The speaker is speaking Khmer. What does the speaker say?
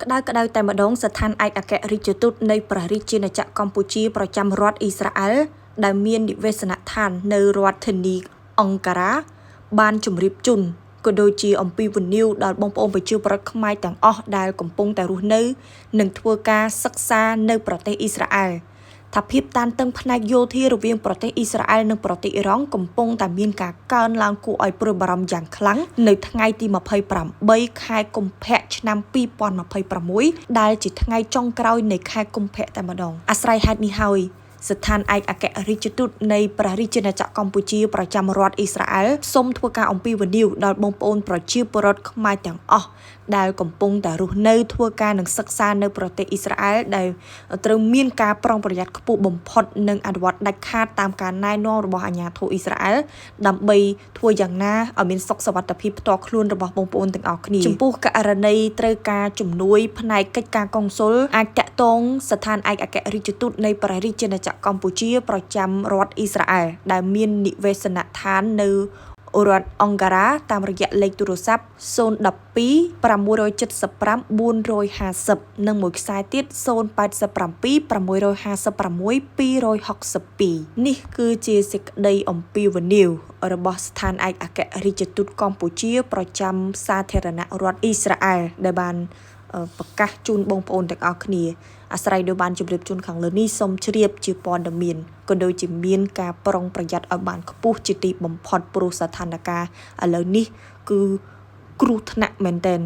ក្តៅតែម្ដងស្ថានឯកអគ្គរដ្ឋទូតនៃព្រះរាជាណាចក្រកម្ពុជាប្រចាំរដ្ឋអ៊ីស្រាអែលដែលមាននិវេសនដ្ឋាននៅរដ្ឋធានីអង្ការ៉ាបានជម្រាបជូនក៏ដូចជាអំពីវិនិយោគដល់បងប្អូនប្រជាពលរដ្ឋខ្មែរទាំងអស់ដែលកំពុងតែរស់នៅនិងធ្វើការសិក្សានៅប្រទេសអ៊ីស្រាអែលថាភាពតានតឹងផ្នែកយោធារវាងប្រទេសអ៊ីស្រាអែលនិងប្រទេសអ៊ីរ៉ង់កំពុងតែមានការកើនឡើងគួរឲ្យព្រួយបារម្ភយ៉ាងខ្លាំងនៅថ្ងៃទី28ខែកុម្ភៈឆ្នាំ2026ដែលជាថ្ងៃចុងក្រោយនៃខែកុម្ភៈតែម្ដងអាស្រ័យហេតុនេះហើយស្ថានឯកអគ្គរដ្ឋទូតនៃព្រះរាជាណាចក្រកម្ពុជាប្រចាំរដ្ឋអ៊ីស្រាអែលសូមធ្វើការអំពាវនាវដល់បងប្អូនប្រជាពលរដ្ឋខ្មែរទាំងអស់ដែលកំពុងតែរស់នៅធ្វើការនិងសិក្សានៅប្រទេសអ៊ីស្រាអែលដែលត្រូវមានការប្រុងប្រយ័ត្នខ្ពស់បំផុតនិងអនុវត្តដាច់ខាតតាមការណែនាំរបស់អាជ្ញាធរអ៊ីស្រាអែលដើម្បីធ្វើយ៉ាងណាឲ្យមានសុខសុវត្ថិភាពផ្ទាល់ខ្លួនរបស់បងប្អូនទាំងអស់គ្នាចំពោះករណីត្រូវការជំនួយផ្នែកកិច្ចការកុងស៊ុលអាចតាក់ទងស្ថានឯកអគ្គរដ្ឋទូតនៃព្រះរាជាណាចក្រកម្ពុជាប្រចាំរដ្ឋអ៊ីស្រាអែលដែលមាននិវេសនដ្ឋាននៅរដ្ឋអង្ការ៉ាតាមរយៈលេខទូរស័ព្ទ012 675 450និងមួយខ្សែទៀត087 656 262នេះគឺជាសេចក្តីអំពាវនាវរបស់ស្ថានឯកអគ្គរដ្ឋទូតកម្ពុជាប្រចាំសាធារណរដ្ឋអ៊ីស្រាអែលដែលបានប្រកាសជូនបងប្អូនទាំងអស់គ្នាអាស្រ័យដោយបានជម្រាបជូនខាងលើនេះសូមជ្រាបជាព័ត៌មានក៏ដូចជាមានការប្រុងប្រយ័ត្នឲ្យបានខ្ពស់ជាទីបំផុតព្រោះស្ថានភាពឥឡូវនេះគឺគ្រោះថ្នាក់មែនទែន